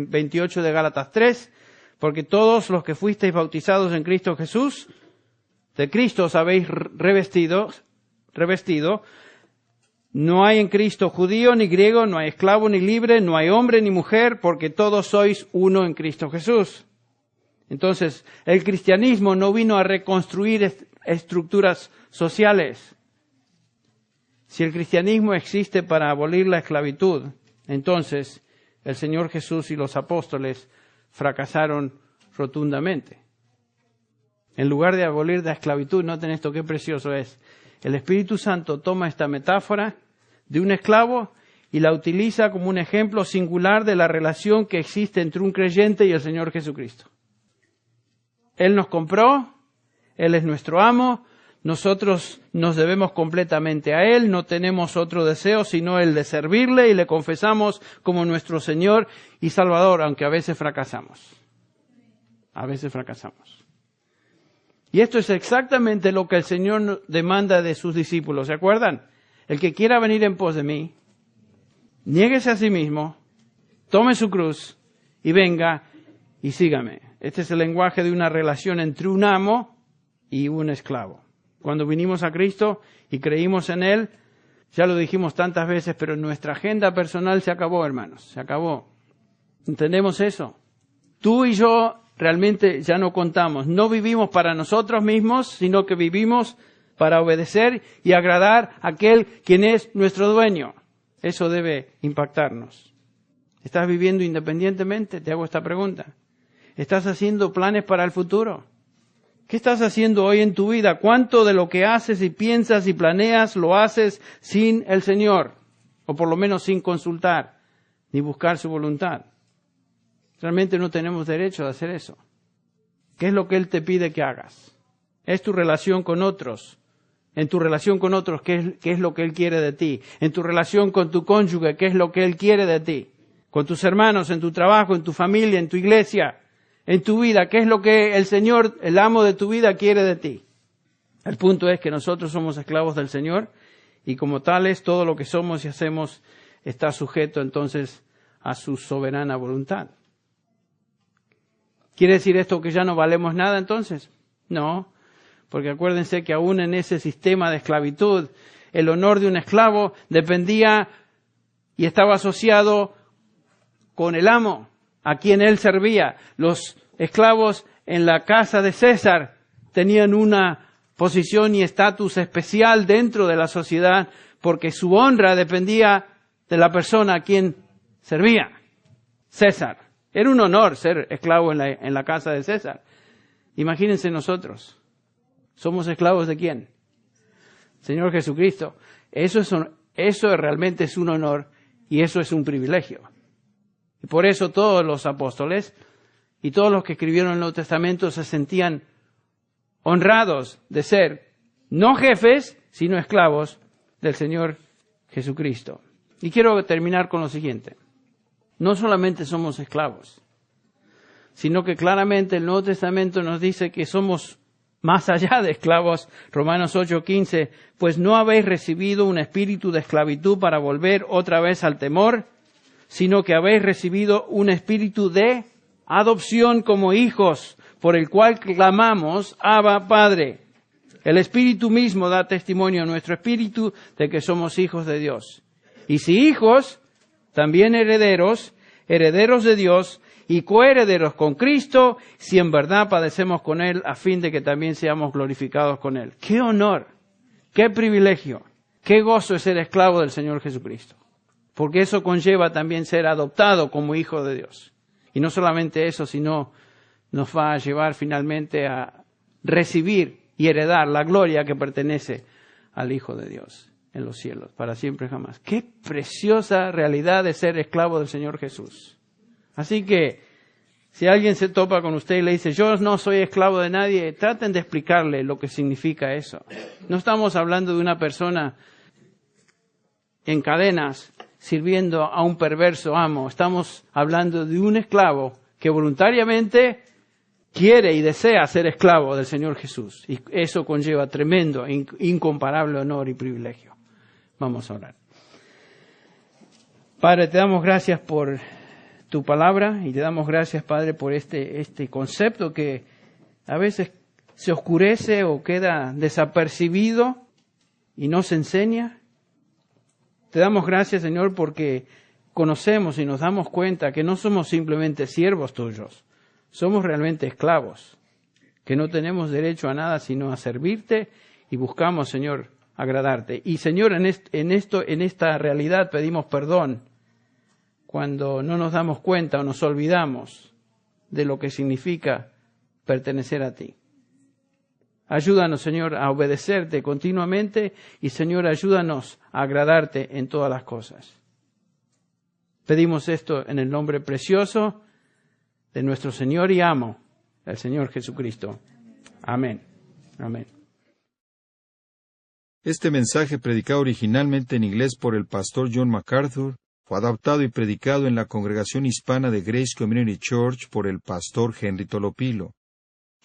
28 de Gálatas 3, porque todos los que fuisteis bautizados en Cristo Jesús, de Cristo os habéis revestido, no hay en Cristo judío ni griego, no hay esclavo ni libre, no hay hombre ni mujer, porque todos sois uno en Cristo Jesús. Entonces, el cristianismo no vino a reconstruir estructuras sociales. Si el cristianismo existe para abolir la esclavitud, entonces el Señor Jesús y los apóstoles fracasaron rotundamente. En lugar de abolir la esclavitud, noten esto, qué precioso es. El Espíritu Santo toma esta metáfora de un esclavo y la utiliza como un ejemplo singular de la relación que existe entre un creyente y el Señor Jesucristo. Él nos compró, Él es nuestro amo, nosotros nos debemos completamente a Él, no tenemos otro deseo sino el de servirle y le confesamos como nuestro Señor y Salvador, aunque a veces fracasamos. A veces fracasamos. Y esto es exactamente lo que el Señor demanda de sus discípulos, ¿se acuerdan? El que quiera venir en pos de mí, niéguese a sí mismo, tome su cruz y venga y sígame. Este es el lenguaje de una relación entre un amo y un esclavo. Cuando vinimos a Cristo y creímos en Él, ya lo dijimos tantas veces, pero nuestra agenda personal se acabó, hermanos, se acabó. ¿Entendemos eso? Tú y yo realmente ya no contamos. No vivimos para nosotros mismos, sino que vivimos para obedecer y agradar a aquel quien es nuestro dueño. Eso debe impactarnos. ¿Estás viviendo independientemente? Te hago esta pregunta. ¿Estás haciendo planes para el futuro? ¿Qué estás haciendo hoy en tu vida? ¿Cuánto de lo que haces y piensas y planeas lo haces sin el Señor? O por lo menos sin consultar ni buscar su voluntad. Realmente no tenemos derecho a hacer eso. ¿Qué es lo que Él te pide que hagas? Es tu relación con otros. En tu relación con otros, ¿qué es lo que Él quiere de ti? En tu relación con tu cónyuge, ¿qué es lo que Él quiere de ti? Con tus hermanos, en tu trabajo, en tu familia, en tu iglesia, en tu vida, ¿qué es lo que el Señor, el amo de tu vida, quiere de ti? El punto es que nosotros somos esclavos del Señor y como tales, todo lo que somos y hacemos está sujeto entonces a su soberana voluntad. ¿Quiere decir esto que ya no valemos nada entonces? No. Porque acuérdense que aún en ese sistema de esclavitud, el honor de un esclavo dependía y estaba asociado con el amo, a quien él servía. Los esclavos en la casa de César tenían una posición y estatus especial dentro de la sociedad, porque su honra dependía de la persona a quien servía. César. Era un honor ser esclavo en la casa de César. Imagínense nosotros. ¿Somos esclavos de quién? Señor Jesucristo. Eso realmente es un honor y eso es un privilegio. Y por eso todos los apóstoles y todos los que escribieron el Nuevo Testamento se sentían honrados de ser no jefes, sino esclavos del Señor Jesucristo. Y quiero terminar con lo siguiente. No solamente somos esclavos, sino que claramente el Nuevo Testamento nos dice que somos más allá de esclavos. Romanos 8:15, pues no habéis recibido un espíritu de esclavitud para volver otra vez al temor, sino que habéis recibido un espíritu de adopción como hijos, por el cual clamamos, Abba, Padre. El Espíritu mismo da testimonio a nuestro espíritu de que somos hijos de Dios. Y si hijos, también herederos, herederos de Dios, y coherederos con Cristo, si en verdad padecemos con Él, a fin de que también seamos glorificados con Él. ¡Qué honor! ¡Qué privilegio! ¡Qué gozo es ser esclavo del Señor Jesucristo! Porque eso conlleva también ser adoptado como hijo de Dios. Y no solamente eso, sino nos va a llevar finalmente a recibir y heredar la gloria que pertenece al Hijo de Dios en los cielos, para siempre y jamás. ¡Qué preciosa realidad de ser esclavo del Señor Jesús! Así que, si alguien se topa con usted y le dice, yo no soy esclavo de nadie, traten de explicarle lo que significa eso. No estamos hablando de una persona en cadenas sirviendo a un perverso amo. Estamos hablando de un esclavo que voluntariamente quiere y desea ser esclavo del Señor Jesús. Y eso conlleva tremendo, incomparable honor y privilegio. Vamos a orar. Padre, te damos gracias por tu palabra y te damos gracias, Padre, por este concepto que a veces se oscurece o queda desapercibido y no se enseña. Te damos gracias, Señor, porque conocemos y nos damos cuenta que no somos simplemente siervos tuyos, somos realmente esclavos, que no tenemos derecho a nada sino a servirte y buscamos, Señor, agradarte. Y, Señor, en esta realidad pedimos perdón cuando no nos damos cuenta o nos olvidamos de lo que significa pertenecer a ti. Ayúdanos, Señor, a obedecerte continuamente y, Señor, ayúdanos a agradarte en todas las cosas. Pedimos esto en el nombre precioso de nuestro Señor y amo, el Señor Jesucristo. Amén. Amén. Este mensaje, predicado originalmente en inglés por el pastor John MacArthur, fue adaptado y predicado en la congregación hispana de Grace Community Church por el pastor Henry Tolopilo.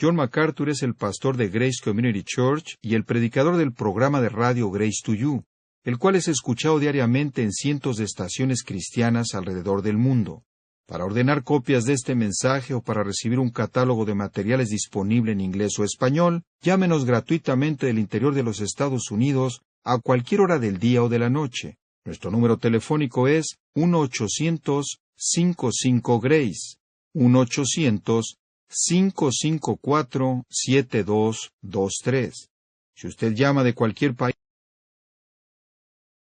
John MacArthur es el pastor de Grace Community Church y el predicador del programa de radio Grace to You, el cual es escuchado diariamente en cientos de estaciones cristianas alrededor del mundo. Para ordenar copias de este mensaje o para recibir un catálogo de materiales disponible en inglés o español, llámenos gratuitamente del interior de los Estados Unidos a cualquier hora del día o de la noche. Nuestro número telefónico es 1-800-55-GRACE, 1-800-554-7223. Si usted llama de cualquier país,